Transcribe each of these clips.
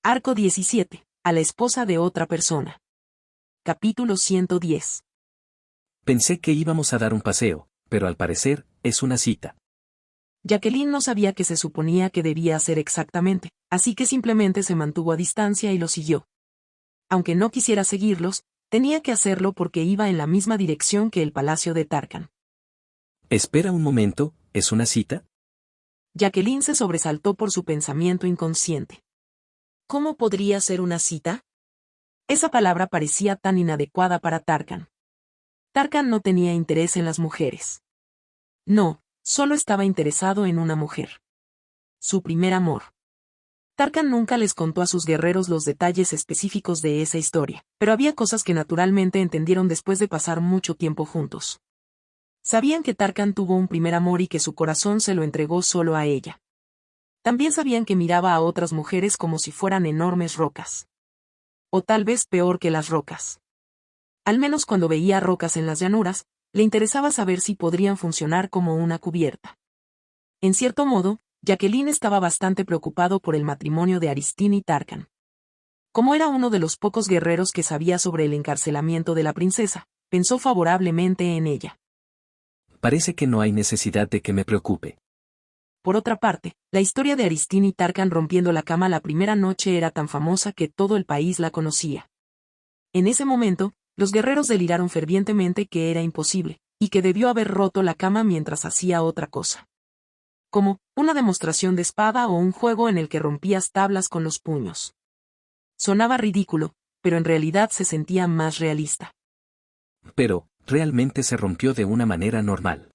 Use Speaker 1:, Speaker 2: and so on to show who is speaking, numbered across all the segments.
Speaker 1: Arco 17. A la esposa de otra persona. Capítulo 110.
Speaker 2: Pensé que íbamos a dar un paseo, pero al parecer, es una cita.
Speaker 1: Jacqueline no sabía qué se suponía que debía hacer exactamente, así que simplemente se mantuvo a distancia y lo siguió. Aunque no quisiera seguirlos, tenía que hacerlo porque iba en la misma dirección que el palacio de Tarkan.
Speaker 2: Espera un momento, ¿es una cita?
Speaker 1: Jacqueline se sobresaltó por su pensamiento inconsciente. ¿Cómo podría ser una cita? Esa palabra parecía tan inadecuada para Tarkan. Tarkan no tenía interés en las mujeres. No, solo estaba interesado en una mujer. Su primer amor. Tarkan nunca les contó a sus guerreros los detalles específicos de esa historia, pero había cosas que naturalmente entendieron después de pasar mucho tiempo juntos. Sabían que Tarkan tuvo un primer amor y que su corazón se lo entregó solo a ella. También sabían que miraba a otras mujeres como si fueran enormes rocas. O tal vez peor que las rocas. Al menos cuando veía rocas en las llanuras, le interesaba saber si podrían funcionar como una cubierta. En cierto modo, Jacqueline estaba bastante preocupado por el matrimonio de Aristín y Tarkan. Como era uno de los pocos guerreros que sabía sobre el encarcelamiento de la princesa, pensó favorablemente en ella.
Speaker 2: Parece que no hay necesidad de que me preocupe.
Speaker 1: Por otra parte, la historia de Aristín y Tarkan rompiendo la cama la primera noche era tan famosa que todo el país la conocía. En ese momento, los guerreros deliraron fervientemente que era imposible, y que debió haber roto la cama mientras hacía otra cosa. Como, una demostración de espada o un juego en el que rompías tablas con los puños. Sonaba ridículo, pero en realidad se sentía más realista.
Speaker 2: Pero, realmente se rompió de una manera normal.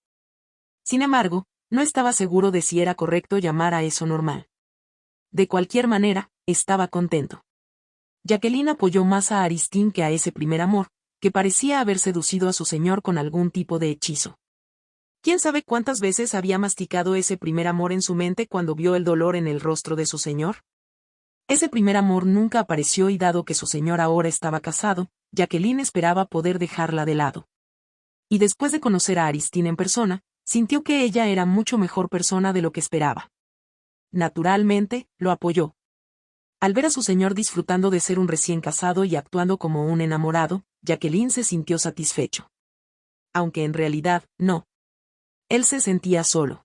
Speaker 1: Sin embargo, no estaba seguro de si era correcto llamar a eso normal. De cualquier manera, estaba contento. Jacqueline apoyó más a Aristín que a ese primer amor, que parecía haber seducido a su señor con algún tipo de hechizo. ¿Quién sabe cuántas veces había masticado ese primer amor en su mente cuando vio el dolor en el rostro de su señor? Ese primer amor nunca apareció y dado que su señor ahora estaba casado, Jacqueline esperaba poder dejarla de lado. Y después de conocer a Aristín en persona, sintió que ella era mucho mejor persona de lo que esperaba. Naturalmente, lo apoyó. Al ver a su señor disfrutando de ser un recién casado y actuando como un enamorado, Jacqueline se sintió satisfecho. Aunque en realidad, no. Él se sentía solo.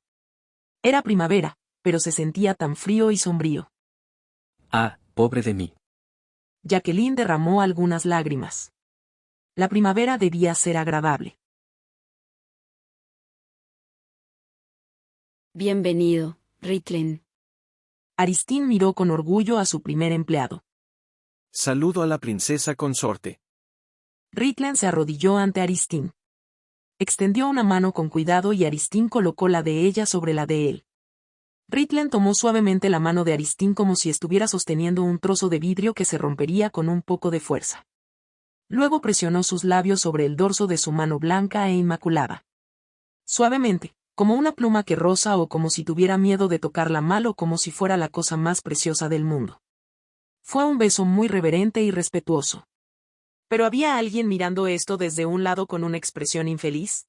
Speaker 1: Era primavera, pero se sentía tan frío y sombrío.
Speaker 2: Ah, pobre de mí.
Speaker 1: Jacqueline derramó algunas lágrimas. La primavera debía ser agradable.
Speaker 3: Bienvenido, Ritlen.
Speaker 1: Aristín miró con orgullo a su primer empleado.
Speaker 4: Saludo a la princesa consorte.
Speaker 1: Ritlen se arrodilló ante Aristín. Extendió una mano con cuidado y Aristín colocó la de ella sobre la de él. Ritlen tomó suavemente la mano de Aristín como si estuviera sosteniendo un trozo de vidrio que se rompería con un poco de fuerza. Luego presionó sus labios sobre el dorso de su mano blanca e inmaculada. Suavemente, como una pluma que roza o como si tuviera miedo de tocarla mal o como si fuera la cosa más preciosa del mundo. Fue un beso muy reverente y respetuoso. ¿Pero había alguien mirando esto desde un lado con una expresión infeliz?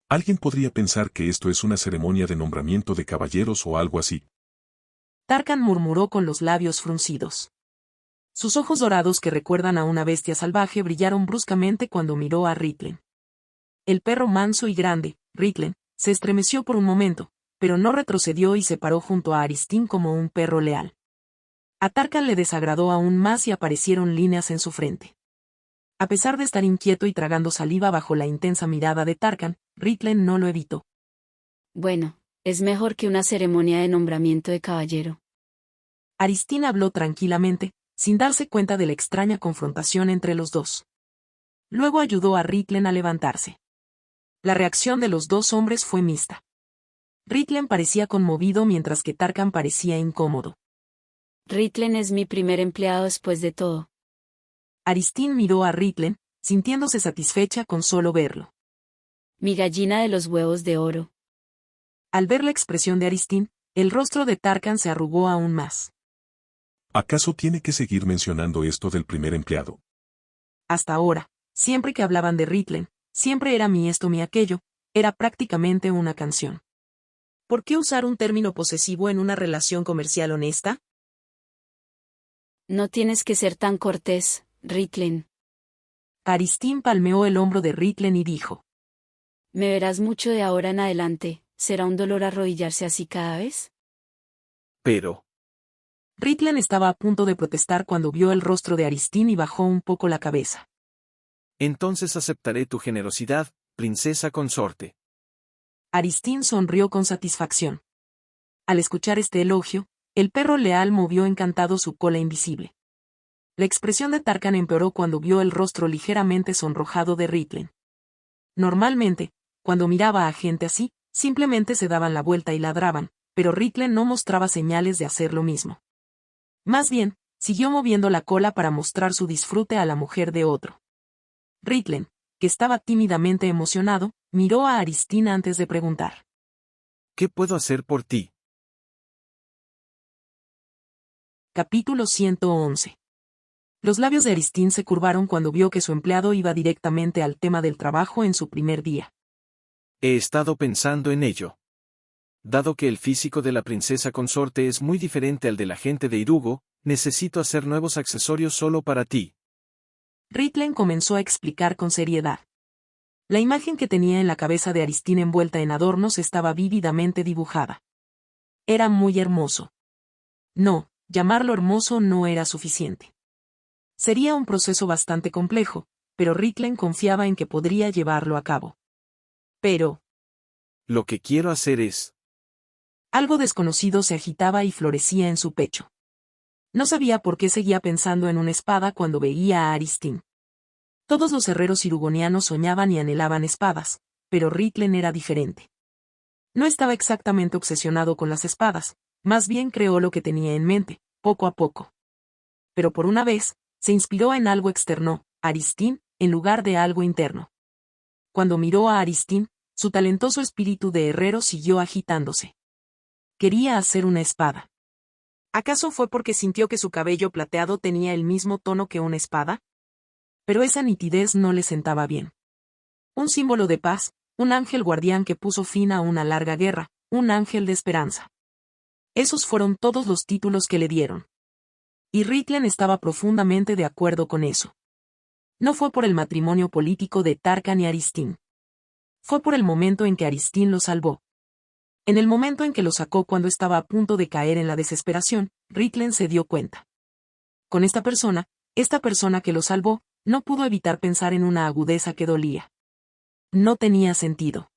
Speaker 5: Alguien podría pensar que esto es una ceremonia de nombramiento de caballeros o algo así.
Speaker 1: Tarkan murmuró con los labios fruncidos. Sus ojos dorados que recuerdan a una bestia salvaje brillaron bruscamente cuando miró a Ritlen. El perro manso y grande, Ritlen, se estremeció por un momento, pero no retrocedió y se paró junto a Aristín como un perro leal. A Tarkan le desagradó aún más y aparecieron líneas en su frente. A pesar de estar inquieto y tragando saliva bajo la intensa mirada de Tarkan, Ritlen no lo evitó.
Speaker 3: Bueno, es mejor que una ceremonia de nombramiento de caballero.
Speaker 1: Aristín habló tranquilamente, sin darse cuenta de la extraña confrontación entre los dos. Luego ayudó a Ritlen a levantarse. La reacción de los dos hombres fue mixta. Ritlen parecía conmovido mientras que Tarkan parecía incómodo.
Speaker 3: Ritlen es mi primer empleado después de todo.
Speaker 1: Aristín miró a Ritlen, sintiéndose satisfecha con solo verlo.
Speaker 3: Mi gallina de los huevos de oro.
Speaker 1: Al ver la expresión de Aristín, el rostro de Tarkan se arrugó aún más.
Speaker 5: ¿Acaso tiene que seguir mencionando esto del primer empleado?
Speaker 1: Hasta ahora, siempre que hablaban de Ritlen, siempre era mi esto mi aquello, era prácticamente una canción. ¿Por qué usar un término posesivo en una relación comercial honesta?
Speaker 3: No tienes que ser tan cortés, Ritlen.
Speaker 1: Aristín palmeó el hombro de Ritlen y dijo.
Speaker 3: Me verás mucho de ahora en adelante, ¿será un dolor arrodillarse así cada vez?
Speaker 4: Pero,
Speaker 1: Ritlen estaba a punto de protestar cuando vio el rostro de Aristín y bajó un poco la cabeza.
Speaker 4: entonces aceptaré tu generosidad, princesa consorte.
Speaker 1: Aristín sonrió con satisfacción. Al escuchar este elogio, el perro leal movió encantado su cola invisible. La expresión de Tarkan empeoró cuando vio el rostro ligeramente sonrojado de Ritlen. Normalmente, cuando miraba a gente así, simplemente se daban la vuelta y ladraban, pero Ritlen no mostraba señales de hacer lo mismo. Más bien, siguió moviendo la cola para mostrar su disfrute a la mujer de otro. Ritlen, que estaba tímidamente emocionado, miró a Aristín antes de preguntar.
Speaker 4: ¿Qué puedo hacer por ti?
Speaker 1: Capítulo 111. Los labios de Aristín se curvaron cuando vio que su empleado iba directamente al tema del trabajo en su primer día.
Speaker 4: He estado pensando en ello. Dado que el físico de la princesa consorte es muy diferente al de la gente de Irugo, necesito hacer nuevos accesorios solo para ti.
Speaker 1: Ritlen comenzó a explicar con seriedad. La imagen que tenía en la cabeza de Aristín envuelta en adornos estaba vívidamente dibujada. Era muy hermoso. No, llamarlo hermoso no era suficiente. Sería un proceso bastante complejo, pero Ritlen confiaba en que podría llevarlo a cabo. Pero,
Speaker 4: Lo que quiero hacer es...
Speaker 1: algo desconocido se agitaba y florecía en su pecho. No sabía por qué seguía pensando en una espada cuando veía a Aristín. Todos los herreros irugonianos soñaban y anhelaban espadas, pero Ritlen era diferente. No estaba exactamente obsesionado con las espadas, más bien creó lo que tenía en mente, poco a poco. Pero por una vez, se inspiró en algo externo, Aristín, en lugar de algo interno. Cuando miró a Aristín, su talentoso espíritu de herrero siguió agitándose. Quería hacer una espada. ¿Acaso fue porque sintió que su cabello plateado tenía el mismo tono que una espada? Pero esa nitidez no le sentaba bien. Un símbolo de paz, un ángel guardián que puso fin a una larga guerra, un ángel de esperanza. Esos fueron todos los títulos que le dieron. Y Ritlen estaba profundamente de acuerdo con eso. No fue por el matrimonio político de Tarkan y Aristín. Fue por el momento en que Aristín lo salvó. En el momento en que lo sacó cuando estaba a punto de caer en la desesperación, Ritlen se dio cuenta. Con esta persona que lo salvó, no pudo evitar pensar en una agudeza que dolía. No tenía sentido.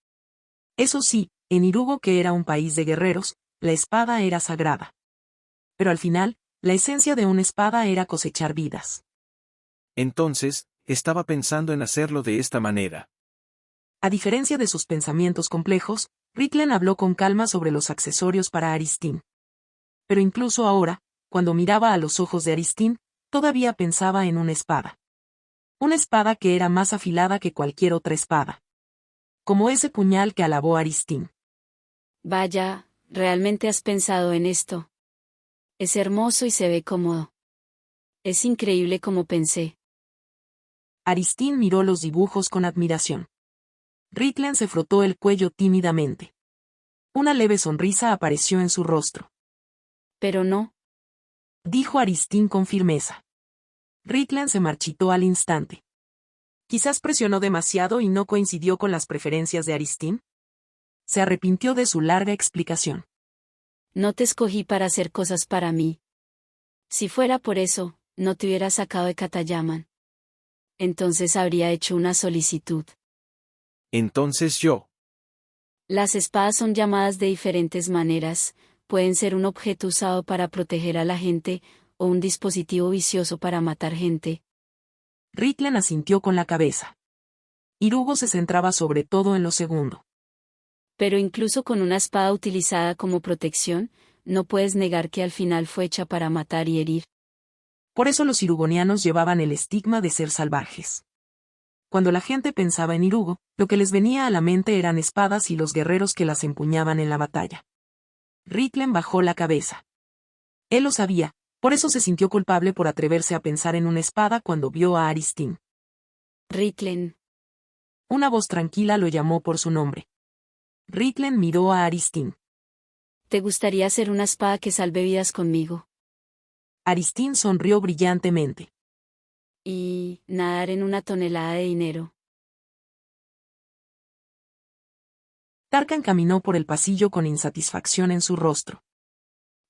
Speaker 1: Eso sí, en Irugo, que era un país de guerreros, la espada era sagrada. Pero al final, la esencia de una espada era cosechar vidas.
Speaker 4: Entonces, estaba pensando en hacerlo de esta manera.
Speaker 1: A diferencia de sus pensamientos complejos, Ritlen habló con calma sobre los accesorios para Aristín. Pero incluso ahora, cuando miraba a los ojos de Aristín, todavía pensaba en una espada. Una espada que era más afilada que cualquier otra espada. Como ese puñal que alabó Aristín.
Speaker 3: Vaya, ¿realmente has pensado en esto? Es hermoso y se ve cómodo. Es increíble como pensé.
Speaker 1: Aristín miró los dibujos con admiración. Ritlen se frotó el cuello tímidamente. Una leve sonrisa apareció en su rostro.
Speaker 3: Pero no.
Speaker 1: Dijo Aristín con firmeza. Ritlen se marchitó al instante. Quizás presionó demasiado y no coincidió con las preferencias de Aristín. Se arrepintió de su larga explicación.
Speaker 3: No te escogí para hacer cosas para mí. Si fuera por eso, no te hubiera sacado de Katayaman. Entonces habría hecho una solicitud.
Speaker 4: Entonces yo.
Speaker 3: Las espadas son llamadas de diferentes maneras, pueden ser un objeto usado para proteger a la gente, o un dispositivo vicioso para matar gente.
Speaker 1: Ritlen asintió con la cabeza. Irugo se centraba sobre todo en lo segundo.
Speaker 3: Pero incluso con una espada utilizada como protección, no puedes negar que al final fue hecha para matar y herir.
Speaker 1: Por eso los irugonianos llevaban el estigma de ser salvajes. Cuando la gente pensaba en Irugo, lo que les venía a la mente eran espadas y los guerreros que las empuñaban en la batalla. Ritlen bajó la cabeza. Él lo sabía, por eso se sintió culpable por atreverse a pensar en una espada cuando vio a Aristín.
Speaker 3: Ritlen.
Speaker 1: Una voz tranquila lo llamó por su nombre. Ritlen miró a Aristín.
Speaker 3: ¿Te gustaría hacer una espada que salve vidas conmigo?
Speaker 1: Aristín sonrió brillantemente.
Speaker 3: Y nadar en una tonelada de dinero.
Speaker 1: Tarkan caminó por el pasillo con insatisfacción en su rostro.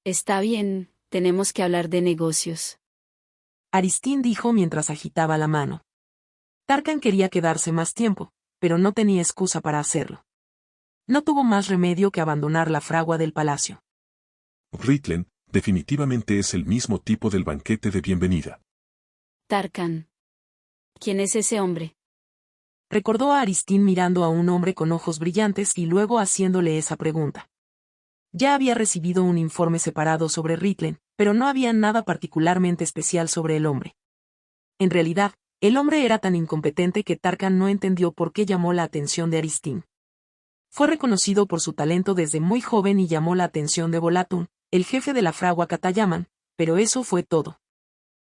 Speaker 3: Está bien, tenemos que hablar de negocios.
Speaker 1: Aristín dijo mientras agitaba la mano. Tarkan quería quedarse más tiempo, pero no tenía excusa para hacerlo. No tuvo más remedio que abandonar la fragua del palacio.
Speaker 5: Ritlen, definitivamente es el mismo tipo del banquete de bienvenida.
Speaker 3: Tarkan. ¿Quién es ese hombre?
Speaker 1: Recordó a Aristín mirando a un hombre con ojos brillantes y luego haciéndole esa pregunta. Ya había recibido un informe separado sobre Ritlen, pero no había nada particularmente especial sobre el hombre. En realidad, el hombre era tan incompetente que Tarkan no entendió por qué llamó la atención de Aristín. Fue reconocido por su talento desde muy joven y llamó la atención de Bolatun, el jefe de la fragua Katayaman, pero eso fue todo.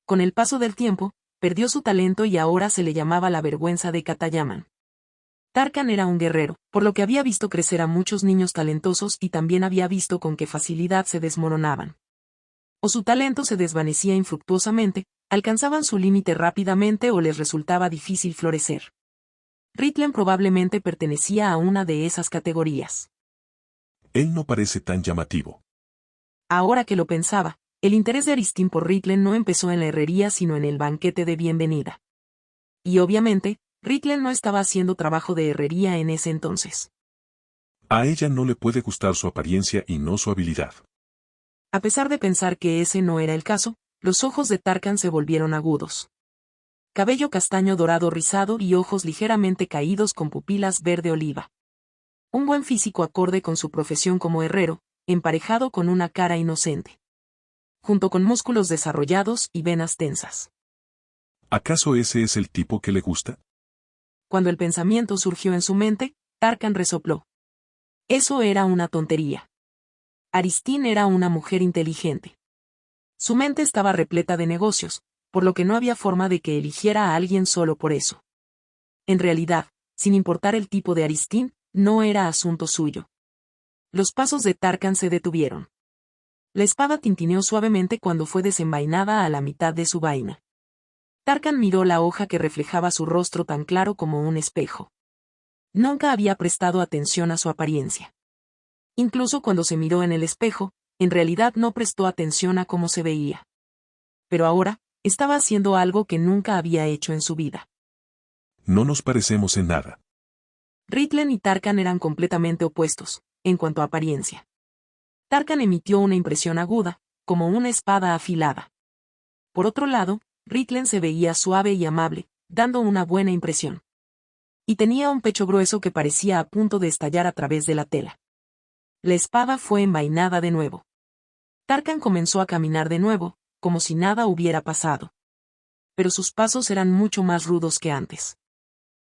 Speaker 1: Con el paso del tiempo, perdió su talento y ahora se le llamaba la vergüenza de Katayaman. Tarkan era un guerrero, por lo que había visto crecer a muchos niños talentosos y también había visto con qué facilidad se desmoronaban. O su talento se desvanecía infructuosamente, alcanzaban su límite rápidamente o les resultaba difícil florecer. Ritlen probablemente pertenecía a una de esas categorías.
Speaker 5: Él no parece tan llamativo.
Speaker 1: Ahora que lo pensaba, el interés de Aristín por Ritlen no empezó en la herrería sino en el banquete de bienvenida. Y obviamente, Ritlen no estaba haciendo trabajo de herrería en ese entonces.
Speaker 5: A ella no le puede gustar su apariencia y no su habilidad.
Speaker 1: A pesar de pensar que ese no era el caso, los ojos de Tarkan se volvieron agudos. Cabello castaño dorado rizado y ojos ligeramente caídos con pupilas verde oliva. Un buen físico acorde con su profesión como herrero, emparejado con una cara inocente. Junto con músculos desarrollados y venas tensas.
Speaker 5: ¿Acaso ese es el tipo que le gusta?
Speaker 1: Cuando el pensamiento surgió en su mente, Tarkan resopló. Eso era una tontería. Aristín era una mujer inteligente. Su mente estaba repleta de negocios, por lo que no había forma de que eligiera a alguien solo por eso. En realidad, sin importar el tipo de Aristín, no era asunto suyo. Los pasos de Tarkan se detuvieron. La espada tintineó suavemente cuando fue desenvainada a la mitad de su vaina. Tarkan miró la hoja que reflejaba su rostro tan claro como un espejo. Nunca había prestado atención a su apariencia. Incluso cuando se miró en el espejo, en realidad no prestó atención a cómo se veía. Pero ahora, estaba haciendo algo que nunca había hecho en su vida.
Speaker 5: No nos parecemos en nada.
Speaker 1: Ritlen y Tarkan eran completamente opuestos, en cuanto a apariencia. Tarkan emitió una impresión aguda, como una espada afilada. Por otro lado, Ritlen se veía suave y amable, dando una buena impresión. Y tenía un pecho grueso que parecía a punto de estallar a través de la tela. La espada fue envainada de nuevo. Tarkan comenzó a caminar de nuevo, como si nada hubiera pasado. Pero sus pasos eran mucho más rudos que antes.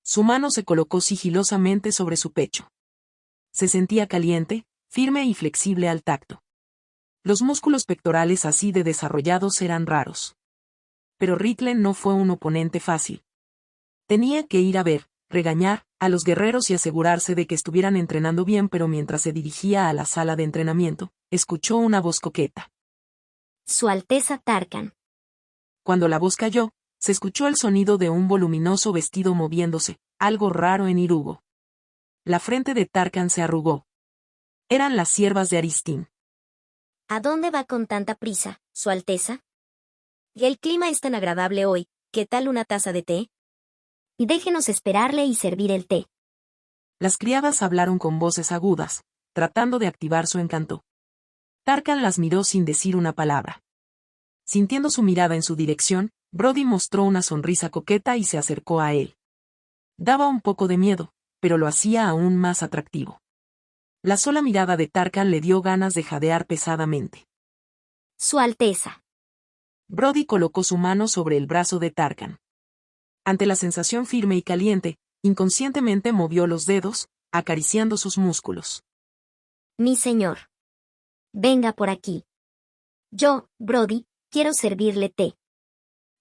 Speaker 1: Su mano se colocó sigilosamente sobre su pecho. Se sentía caliente, firme y flexible al tacto. Los músculos pectorales así de desarrollados eran raros. Pero Ritlen no fue un oponente fácil. Tenía que ir a ver, regañar, a los guerreros y asegurarse de que estuvieran entrenando bien, pero mientras se dirigía a la sala de entrenamiento, escuchó una voz coqueta.
Speaker 6: Su Alteza Tarkan.
Speaker 1: Cuando la voz cayó, se escuchó el sonido de un voluminoso vestido moviéndose, algo raro en Irugo. La frente de Tarkan se arrugó. Eran las siervas de Aristín.
Speaker 6: ¿A dónde va con tanta prisa, Su Alteza? El clima es tan agradable hoy, ¿qué tal una taza de té? Y déjenos esperarle y servir el té.
Speaker 1: Las criadas hablaron con voces agudas, tratando de activar su encanto. Tarkan las miró sin decir una palabra. Sintiendo su mirada en su dirección, Brody mostró una sonrisa coqueta y se acercó a él. Daba un poco de miedo, pero lo hacía aún más atractivo. La sola mirada de Tarkan le dio ganas de jadear pesadamente.
Speaker 6: Su Alteza.
Speaker 1: Brody colocó su mano sobre el brazo de Tarkan. Ante la sensación firme y caliente, inconscientemente movió los dedos, acariciando sus músculos.
Speaker 6: Mi señor. Venga por aquí. Yo, Brody, quiero servirle té.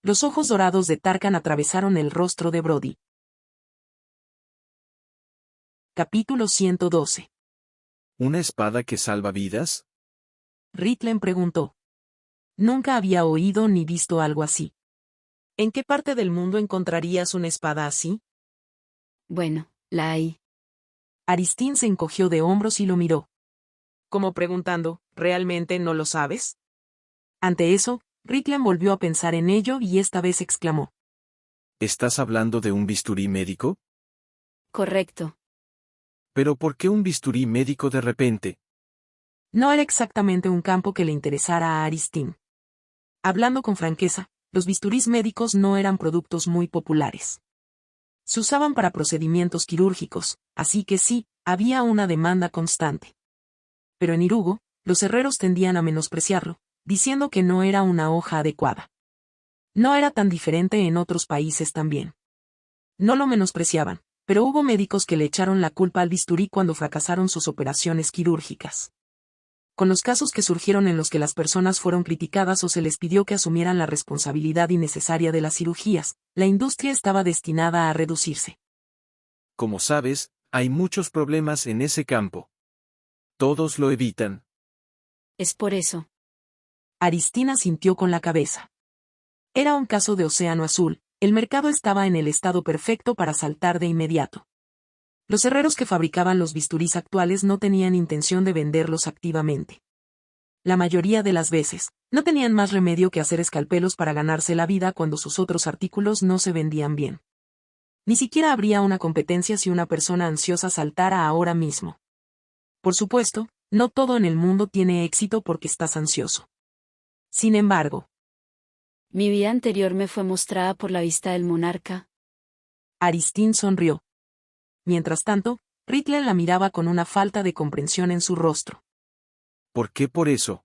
Speaker 1: Los ojos dorados de Tarkan atravesaron el rostro de Brody. Capítulo 112.
Speaker 4: ¿Una espada que salva vidas?
Speaker 1: Ritlen preguntó. Nunca había oído ni visto algo así. ¿En qué parte del mundo encontrarías una espada así?
Speaker 3: Bueno, la hay.
Speaker 1: Aristín se encogió de hombros y lo miró. Como preguntando, ¿realmente no lo sabes? Ante eso, Riklen volvió a pensar en ello y esta vez exclamó.
Speaker 4: ¿Estás hablando de un bisturí médico?
Speaker 3: Correcto.
Speaker 4: ¿Pero por qué un bisturí médico de repente?
Speaker 1: No era exactamente un campo que le interesara a Aristín. Hablando con franqueza, los bisturís médicos no eran productos muy populares. Se usaban para procedimientos quirúrgicos, así que sí, había una demanda constante. Pero en Irugo, los herreros tendían a menospreciarlo, diciendo que no era una hoja adecuada. No era tan diferente en otros países también. No lo menospreciaban, pero hubo médicos que le echaron la culpa al bisturí cuando fracasaron sus operaciones quirúrgicas. Con los casos que surgieron en los que las personas fueron criticadas o se les pidió que asumieran la responsabilidad innecesaria de las cirugías, la industria estaba destinada a reducirse.
Speaker 4: Como sabes, hay muchos problemas en ese campo. Todos lo evitan.
Speaker 3: Es por eso.
Speaker 1: Aristina sintió con la cabeza. Era un caso de océano azul, el mercado estaba en el estado perfecto para saltar de inmediato. Los herreros que fabricaban los bisturís actuales no tenían intención de venderlos activamente. La mayoría de las veces, no tenían más remedio que hacer escalpelos para ganarse la vida cuando sus otros artículos no se vendían bien. Ni siquiera habría una competencia si una persona ansiosa saltara ahora mismo. Por supuesto, no todo en el mundo tiene éxito porque estás ansioso. Sin embargo,
Speaker 3: Mi vida anterior me fue mostrada por la vista del monarca.
Speaker 1: Aristín sonrió. Mientras tanto, Riklen la miraba con una falta de comprensión en su rostro.
Speaker 4: ¿Por qué por eso?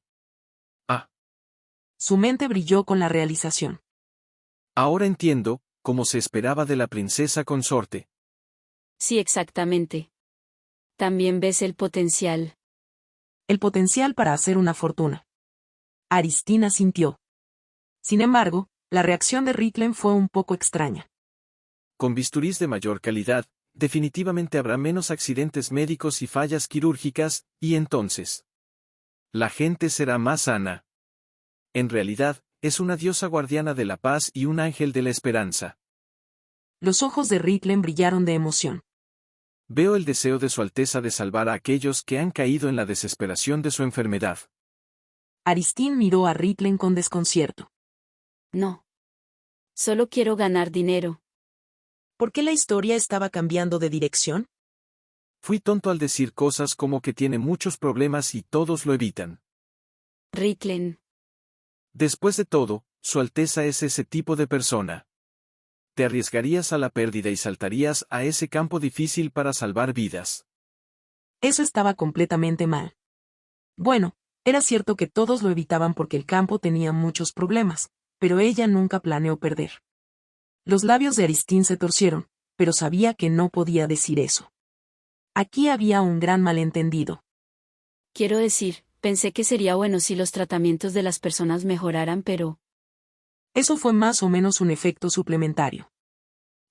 Speaker 1: Su mente brilló con la realización.
Speaker 4: Ahora entiendo, como se esperaba de la princesa consorte.
Speaker 3: Sí, exactamente. También ves el potencial.
Speaker 1: El potencial para hacer una fortuna. Aristina sintió. Sin embargo, la reacción de Riklen fue un poco extraña.
Speaker 4: Con bisturís de mayor calidad, definitivamente habrá menos accidentes médicos y fallas quirúrgicas, y entonces la gente será más sana. En realidad, es una diosa guardiana de la paz y un ángel de la esperanza.
Speaker 1: Los ojos de Riklen brillaron de emoción.
Speaker 4: Veo el deseo de Su Alteza de salvar a aquellos que han caído en la desesperación de su enfermedad.
Speaker 1: Aristín miró a Riklen con desconcierto.
Speaker 3: No. Solo quiero ganar dinero.
Speaker 1: ¿Por qué la historia estaba cambiando de dirección?
Speaker 4: Fui tonto al decir cosas como que tiene muchos problemas y todos lo evitan.
Speaker 3: Riklen.
Speaker 4: Después de todo, Su Alteza es ese tipo de persona. Te arriesgarías a la pérdida y saltarías a ese campo difícil para salvar vidas.
Speaker 1: Eso estaba completamente mal. Bueno, era cierto que todos lo evitaban porque el campo tenía muchos problemas, pero ella nunca planeó perder. Los labios de Aristín se torcieron, pero sabía que no podía decir eso. Aquí había un gran malentendido.
Speaker 3: Quiero decir, pensé que sería bueno si los tratamientos de las personas mejoraran, pero...
Speaker 1: Eso fue más o menos un efecto suplementario.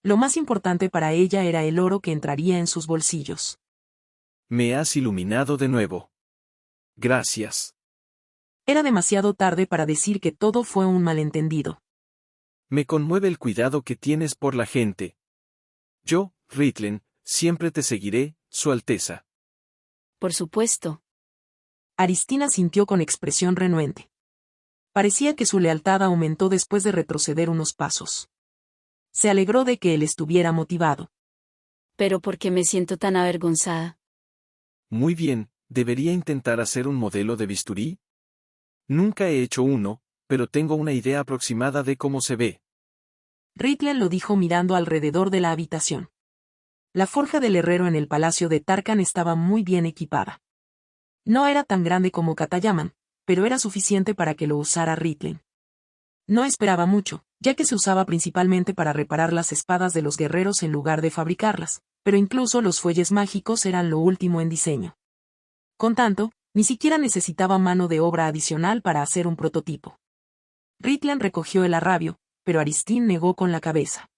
Speaker 1: Lo más importante para ella era el oro que entraría en sus bolsillos.
Speaker 4: Me has iluminado de nuevo. Gracias.
Speaker 1: Era demasiado tarde para decir que todo fue un malentendido.
Speaker 4: Me conmueve el cuidado que tienes por la gente. Yo, Riklen, siempre te seguiré, Su Alteza.
Speaker 3: Por supuesto.
Speaker 1: Aristina sintió con expresión renuente. Parecía que su lealtad aumentó después de retroceder unos pasos. Se alegró de que él estuviera motivado.
Speaker 3: Pero ¿por qué me siento tan avergonzada?
Speaker 4: Muy bien, ¿debería intentar hacer un modelo de bisturí? Nunca he hecho uno, pero tengo una idea aproximada de cómo se ve.
Speaker 1: Riklen lo dijo mirando alrededor de la habitación. La forja del herrero en el palacio de Tarkan estaba muy bien equipada. No era tan grande como Katayaman, pero era suficiente para que lo usara Riklen. No esperaba mucho, ya que se usaba principalmente para reparar las espadas de los guerreros en lugar de fabricarlas, pero incluso los fuelles mágicos eran lo último en diseño. Con tanto, ni siquiera necesitaba mano de obra adicional para hacer un prototipo. Riklen recogió el arrabio, pero Aristín negó con la cabeza.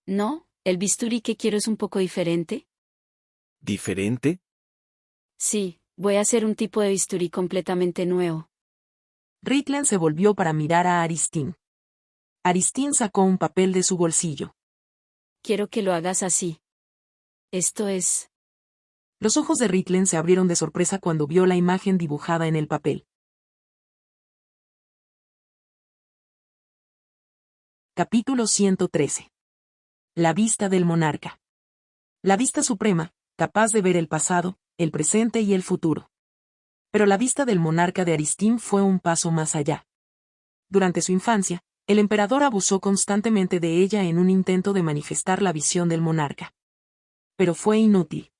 Speaker 3: ¿No? ¿El bisturí que quiero es un poco diferente?
Speaker 4: ¿Diferente?
Speaker 3: Sí, voy a hacer un tipo de bisturí completamente nuevo.
Speaker 1: Ritlen se volvió para mirar a Aristín. Aristín sacó un papel de su bolsillo.
Speaker 3: Quiero que lo hagas así. Esto es.
Speaker 1: Los ojos de Ritlen se abrieron de sorpresa cuando vio la imagen dibujada en el papel. Capítulo 113. La vista del monarca. La vista suprema, capaz de ver el pasado, el presente y el futuro. Pero la vista del monarca de Aristín fue un paso más allá. Durante su infancia, el emperador abusó constantemente de ella en un intento de manifestar la visión del monarca. Pero fue inútil.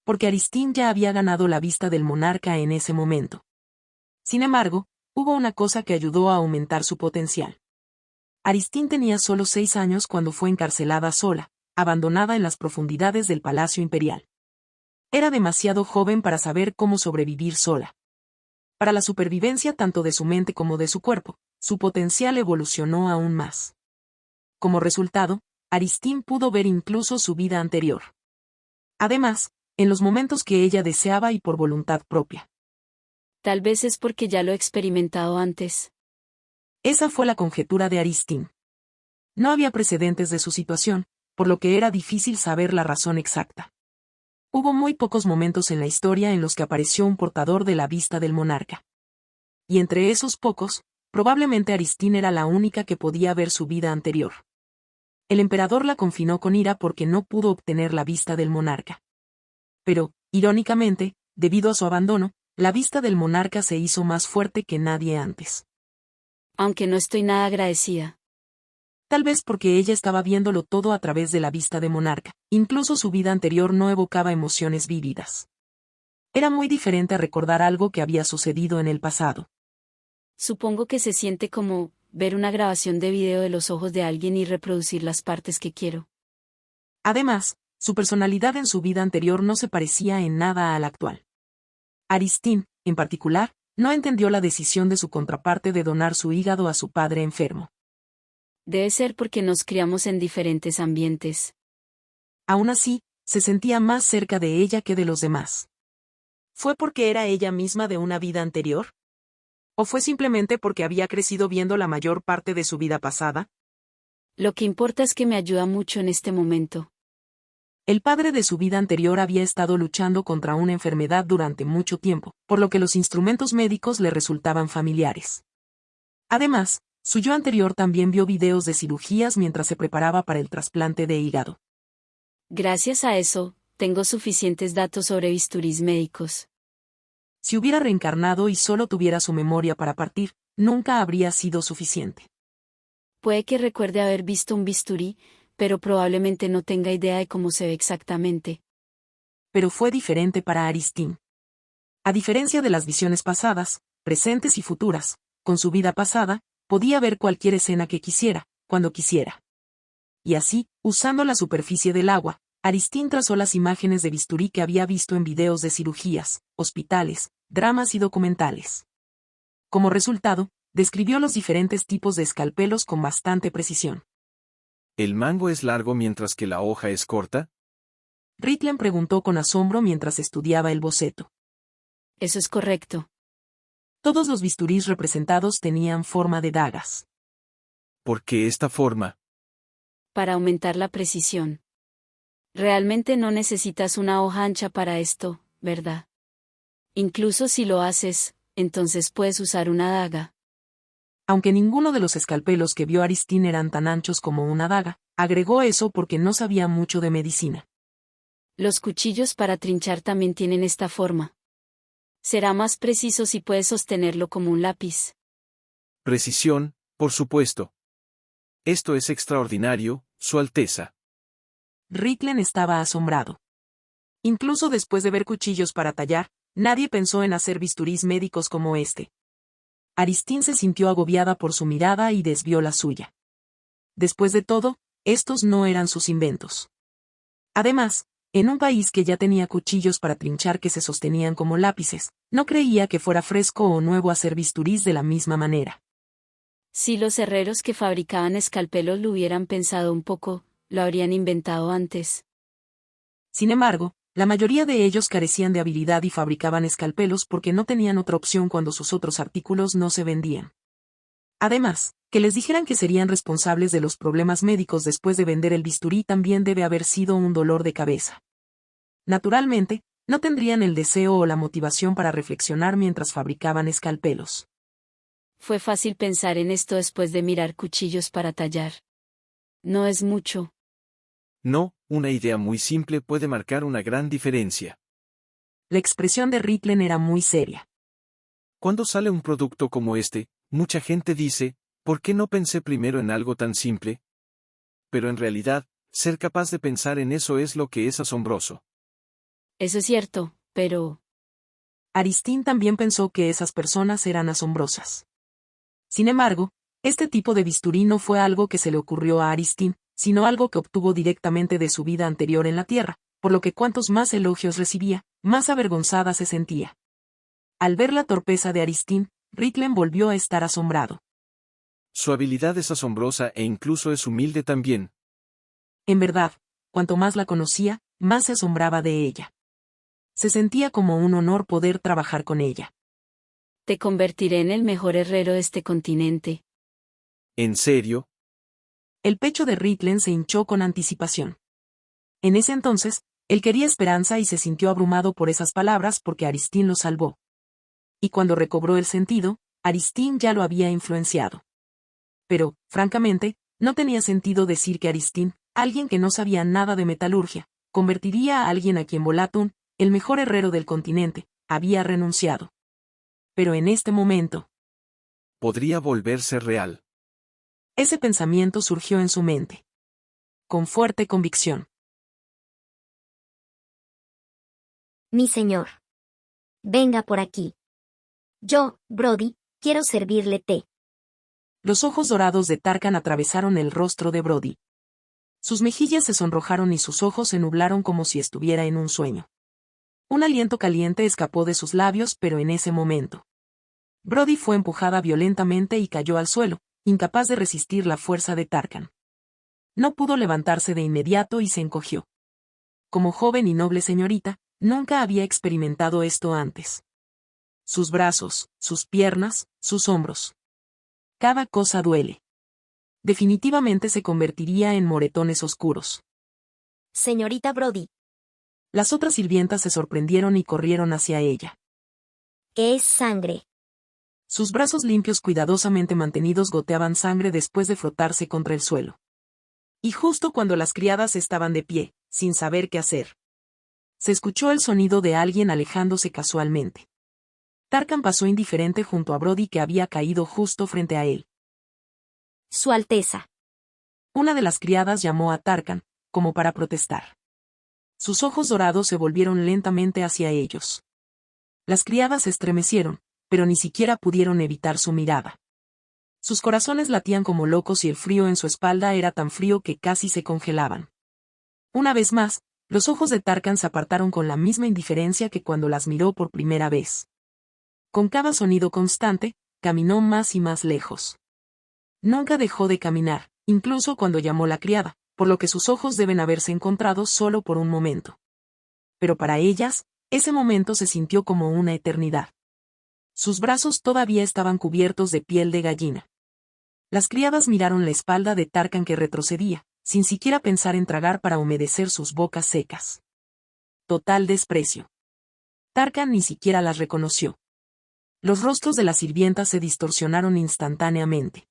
Speaker 1: Porque Aristín ya había ganado la vista del monarca en ese momento. Sin embargo, hubo una cosa que ayudó a aumentar su potencial. Aristín tenía solo 6 años cuando fue encarcelada sola, abandonada en las profundidades del Palacio Imperial. Era demasiado joven para saber cómo sobrevivir sola. Para la supervivencia tanto de su mente como de su cuerpo, su potencial evolucionó aún más. Como resultado, Aristín pudo ver incluso su vida anterior. Además, en los momentos que ella deseaba y por voluntad propia.
Speaker 3: Tal vez es porque ya lo he experimentado antes.
Speaker 1: Esa fue la conjetura de Aristín. No había precedentes de su situación, por lo que era difícil saber la razón exacta. Hubo muy pocos momentos en la historia en los que apareció un portador de la vista del monarca. Y entre esos pocos, probablemente Aristín era la única que podía ver su vida anterior. El emperador la confinó con ira porque no pudo obtener la vista del monarca. Pero, irónicamente, debido a su abandono, la vista del monarca se hizo más fuerte que nadie antes.
Speaker 3: Aunque no estoy nada agradecida.
Speaker 1: Tal vez porque ella estaba viéndolo todo a través de la vista de monarca, incluso su vida anterior no evocaba emociones vívidas. Era muy diferente a recordar algo que había sucedido en el pasado.
Speaker 3: Supongo que se siente como ver una grabación de video de los ojos de alguien y reproducir las partes que quiero.
Speaker 1: Además, su personalidad en su vida anterior no se parecía en nada a la actual. Aristín, en particular, no entendió la decisión de su contraparte de donar su hígado a su padre enfermo.
Speaker 3: Debe ser porque nos criamos en diferentes ambientes.
Speaker 1: Aún así, se sentía más cerca de ella que de los demás. ¿Fue porque era ella misma de una vida anterior? ¿O fue simplemente porque había crecido viendo la mayor parte de su vida pasada?
Speaker 3: Lo que importa es que me ayuda mucho en este momento.
Speaker 1: El padre de su vida anterior había estado luchando contra una enfermedad durante mucho tiempo, por lo que los instrumentos médicos le resultaban familiares. Además, su yo anterior también vio videos de cirugías mientras se preparaba para el trasplante de hígado.
Speaker 3: Gracias a eso, tengo suficientes datos sobre bisturís médicos.
Speaker 1: Si hubiera reencarnado y solo tuviera su memoria para partir, nunca habría sido suficiente.
Speaker 3: Puede que recuerde haber visto un bisturí, pero probablemente no tenga idea de cómo se ve exactamente.
Speaker 1: Pero fue diferente para Aristín. A diferencia de las visiones pasadas, presentes y futuras, con su vida pasada, podía ver cualquier escena que quisiera, cuando quisiera. Y así, usando la superficie del agua, Aristín trazó las imágenes de bisturí que había visto en videos de cirugías, hospitales, dramas y documentales. Como resultado, describió los diferentes tipos de escalpelos con bastante precisión.
Speaker 4: ¿El mango es largo mientras que la hoja es corta?
Speaker 1: Ritlen preguntó con asombro mientras estudiaba el boceto.
Speaker 3: Eso es correcto.
Speaker 1: Todos los bisturís representados tenían forma de dagas.
Speaker 4: ¿Por qué esta forma?
Speaker 3: Para aumentar la precisión. Realmente no necesitas una hoja ancha para esto, ¿verdad? Incluso si lo haces, entonces puedes usar una daga.
Speaker 1: Aunque ninguno de los escalpelos que vio Aristín eran tan anchos como una daga, agregó eso porque no sabía mucho de medicina.
Speaker 3: Los cuchillos para trinchar también tienen esta forma. Será más preciso si puedes sostenerlo como un lápiz.
Speaker 4: Precisión, por supuesto. Esto es extraordinario, Su Alteza.
Speaker 1: Ritlen estaba asombrado. Incluso después de ver cuchillos para tallar, nadie pensó en hacer bisturís médicos como este. Aristín se sintió agobiada por su mirada y desvió la suya. Después de todo, estos no eran sus inventos. Además, en un país que ya tenía cuchillos para trinchar que se sostenían como lápices, no creía que fuera fresco o nuevo hacer bisturís de la misma manera.
Speaker 3: Si los herreros que fabricaban escalpelos lo hubieran pensado un poco, lo habrían inventado antes.
Speaker 1: Sin embargo, La mayoría de ellos carecían de habilidad y fabricaban escalpelos porque no tenían otra opción cuando sus otros artículos no se vendían. Además, que les dijeran que serían responsables de los problemas médicos después de vender el bisturí también debe haber sido un dolor de cabeza. Naturalmente, no tendrían el deseo o la motivación para reflexionar mientras fabricaban escalpelos.
Speaker 3: Fue fácil pensar en esto después de mirar cuchillos para tallar. No es mucho.
Speaker 4: No, una idea muy simple puede marcar una gran diferencia.
Speaker 1: La expresión de Ritlen era muy seria.
Speaker 4: Cuando sale un producto como este, mucha gente dice, ¿por qué no pensé primero en algo tan simple? Pero en realidad, ser capaz de pensar en eso es lo que es asombroso.
Speaker 3: Eso es cierto, pero...
Speaker 1: Aristine también pensó que esas personas eran asombrosas. Sin embargo, este tipo de bisturí no fue algo que se le ocurrió a Aristine, sino algo que obtuvo directamente de su vida anterior en la Tierra, por lo que cuantos más elogios recibía, más avergonzada se sentía. Al ver la torpeza de Aristine, Ritlen volvió a estar asombrado.
Speaker 4: Su habilidad es asombrosa e incluso es humilde también.
Speaker 1: En verdad, cuanto más la conocía, más se asombraba de ella. Se sentía como un honor poder trabajar con ella.
Speaker 3: Te convertiré en el mejor herrero de este continente.
Speaker 4: ¿En serio?
Speaker 1: El pecho de Ritlen se hinchó con anticipación. En ese entonces, él quería esperanza y se sintió abrumado por esas palabras porque Aristine lo salvó. Y cuando recobró el sentido, Aristine ya lo había influenciado. Pero, francamente, no tenía sentido decir que Aristine, alguien que no sabía nada de metalurgia, convertiría a alguien a quien Volaton, el mejor herrero del continente, había renunciado. Pero en este momento,
Speaker 4: Podría volverse real.
Speaker 1: ese pensamiento surgió en su mente. Con fuerte convicción.
Speaker 6: Mi señor. Venga por aquí. Yo, Brody, quiero servirle té.
Speaker 1: Los ojos dorados de Tarkan atravesaron el rostro de Brody. Sus mejillas se sonrojaron y sus ojos se nublaron como si estuviera en un sueño. Un aliento caliente escapó de sus labios, pero en ese momento, Brody fue empujada violentamente y cayó al suelo, incapaz de resistir la fuerza de Tarkan. No pudo levantarse de inmediato y se encogió. Como joven y noble señorita, nunca había experimentado esto antes. Sus brazos, sus piernas, sus hombros. Cada cosa duele. Definitivamente se convertiría en moretones oscuros.
Speaker 6: Señorita Brody.
Speaker 1: Las otras sirvientas se sorprendieron y corrieron hacia ella.
Speaker 6: Es sangre.
Speaker 1: Sus brazos limpios cuidadosamente mantenidos goteaban sangre después de frotarse contra el suelo. Y justo cuando las criadas estaban de pie, sin saber qué hacer, se escuchó el sonido de alguien alejándose casualmente. Tarkan pasó indiferente junto a Brody que había caído justo frente a él.
Speaker 6: Su Alteza.
Speaker 1: Una de las criadas llamó a Tarkan, como para protestar. Sus ojos dorados se volvieron lentamente hacia ellos. Las criadas se estremecieron, pero ni siquiera pudieron evitar su mirada. Sus corazones latían como locos y el frío en su espalda era tan frío que casi se congelaban. Una vez más, los ojos de Tarkan se apartaron con la misma indiferencia que cuando las miró por primera vez. Con cada sonido constante, caminó más y más lejos. Nunca dejó de caminar, incluso cuando llamó la criada, por lo que sus ojos deben haberse encontrado solo por un momento. Pero para ellas, ese momento se sintió como una eternidad. Sus brazos todavía estaban cubiertos de piel de gallina. Las criadas miraron la espalda de Tarkan que retrocedía, sin siquiera pensar en tragar para humedecer sus bocas secas. Total desprecio. Tarkan ni siquiera las reconoció. Los rostros de las sirvientas se distorsionaron instantáneamente.